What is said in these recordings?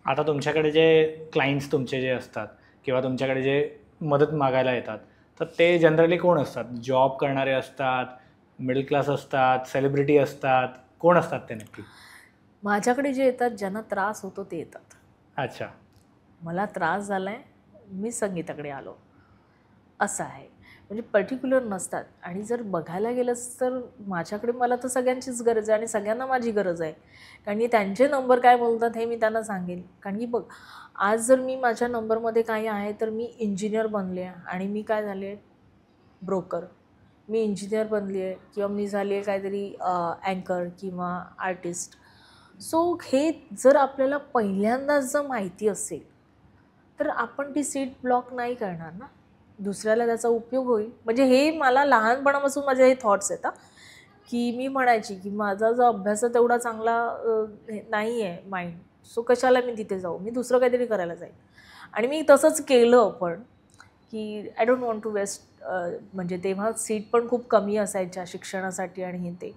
आता तुमच्याकडे जे क्लायंट्स तुमचे जे असतात किंवा तुमच्याकडे जे मदत मागायला येतात, तर ते जनरली कोण असतात? जॉब करणारे असतात, मिडल क्लास असतात, सेलिब्रिटी असतात, कोण असतात ते नक्की? माझ्याकडे जे येतात, ज्यांना त्रास होतो ते येतात. अच्छा. मला त्रास झाला आहे, मी संगीताकडे आलो, असं आहे. म्हणजे पर्टिक्युलर नसतात. आणि जर बघायला गेलंच तर माझ्याकडे मला तर सगळ्यांचीच गरज आहे आणि सगळ्यांना माझी गरज आहे. कारण की त्यांचे नंबर काय बोलतात हे मी त्यांना सांगेन. कारण की बघ, आज जर मी माझ्या नंबरमध्ये काही आहे तर मी इंजिनियर बनले आहे आणि मी काय झाले ब्रोकर. मी इंजिनियर बनली आहे किंवा मी झाली आहे काहीतरी अँकर किंवा आर्टिस्ट. सो हे जर आपल्याला पहिल्यांदाच जर माहिती असेल तर आपण ती सीट ब्लॉक नाही करणार ना, दुसऱ्याला त्याचा उपयोग होईल. म्हणजे हे मला लहानपणापासून माझे हे थॉट्स आहेत की मी म्हणायची की माझा जो अभ्यास तेवढा चांगला नाही आहे माइंड, सो कशाला मी तिथे जाऊ, मी दुसरं काहीतरी करायला जाईल. आणि मी तसंच केलं पण की I don't want to waste. म्हणजे तेव्हा सीट पण खूप कमी असायच्या शिक्षणासाठी आणि हे ते.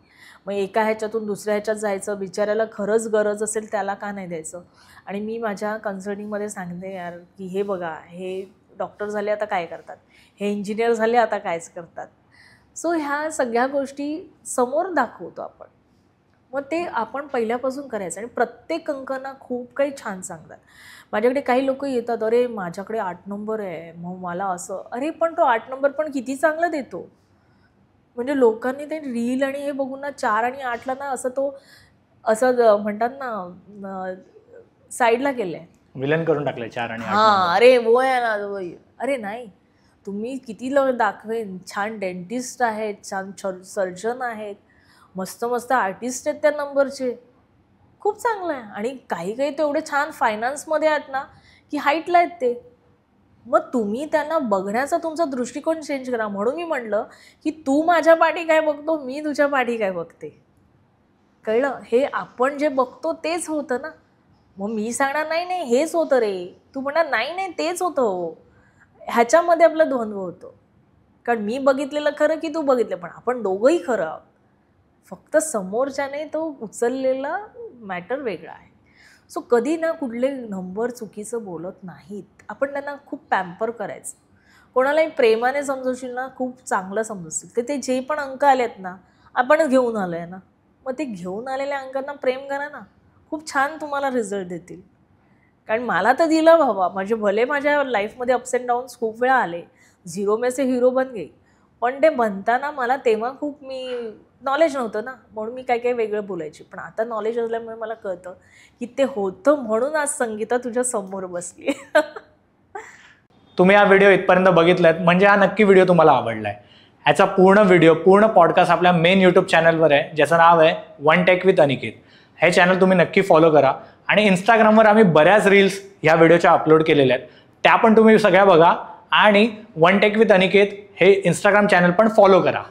मग एका ह्याच्यातून दुसऱ्या ह्याच्यात जायचं, बिचाऱ्याला खरंच गरज असेल त्याला का नाही द्यायचं. आणि मी माझ्या कन्सल्टिंगमध्ये सांगते यार की हे बघा, हे डॉक्टर झाले आता काय करतात, हे इंजिनियर झाले आता कायच करतात. सो ह्या सगळ्या गोष्टी समोर दाखवतो आपण. मग ते आपण पहिल्यापासून करायचं. आणि प्रत्येक अंकांना खूप काही छान सांगतात. माझ्याकडे काही लोक येतात, अरे माझ्याकडे 8 नंबर आहे, मग मला असं. अरे पण तो 8 नंबर पण किती चांगला देतो. म्हणजे लोकांनी ते रील आणि हे बघून ना 4 आणि 8ला ना असं तो असं म्हणतात ना साईडला केलं आहे, विलन करून टाकलंय 4 आणि 8 हां. अरे वो आहे ना वही. अरे नाही, तुम्ही किती दाखवेन, छान डेंटिस्ट आहेत, छान सर्जन आहेत, मस्त मस्त आर्टिस्ट आहेत त्या नंबरचे, खूप चांगलं आहे. आणि काही काही तेवढे छान फायनान्समध्ये आहेत ना की हाईटला आहेत ते. मग तुम्ही त्यांना बघण्याचा तुमचा दृष्टिकोन चेंज करा. म्हणून मी म्हटलं की तू माझ्या पाठी काय बघतो, मी तुझ्या पाठी काय बघते. कळलं? हे आपण जे बघतो तेच होतं ना. मग मी सांगणार नाही नाही हेच होतं रे, तू म्हणणार नाही नाही तेच होतं हो. ह्याच्यामध्ये आपला द्वंद्व होतो. कारण मी बघितलेलं खरं की तू बघितलं, पण आपण दोघंही खरं आहोत. फक्त समोरच्याने तो उचललेला मॅटर वेगळा आहे. सो कधी ना कुठले नंबर चुकीचं बोलत नाहीत. आपण त्यांना खूप पॅम्पर करायचं. कोणालाही प्रेमाने समजवशील ना खूप चांगलं समजतील. ते जे पण अंक आलेत ना आपणच घेऊन आलो आहे ना, मग ते घेऊन आलेल्या अंकांना प्रेम करा ना, खूप छान तुम्हाला रिझल्ट देतील. कारण मला तर दिलं बाबा. म्हणजे भले माझ्या लाईफमध्ये अप्स अँड डाऊन्स खूप वेळा आले, झिरो में से हिरो बन गई. पण ते बनताना मला तेव्हा खूप नॉलेज नव्हतं ना, म्हणून मी काही काही वेगळं बोलायची. पण आता नॉलेज असल्यामुळे मला कळतं की ते होतं म्हणून आज संगीता तुझ्या समोर बसली. तुम्ही हा व्हिडिओ इथपर्यंत बघितलात म्हणजे हा नक्की व्हिडिओ तुम्हाला आवडलाय. ह्याचा पूर्ण व्हिडिओ, पूर्ण पॉडकास्ट आपल्या मेन यूट्यूब चॅनलवर आहे, ज्याचं नाव आहे वन टेक विथ अनिकेत. हे चॅनल तुम्ही नक्की फॉलो करा. आणि इंस्टाग्रामवर आम्ही बऱ्याच रील्स ह्या व्हिडिओच्या अपलोड केलेल्या आहेत, त्या पण तुम्ही सगळ्या बघा. आणि वन टेक विथ अनिकेत हे इंस्टाग्राम चॅनल पण फॉलो करा.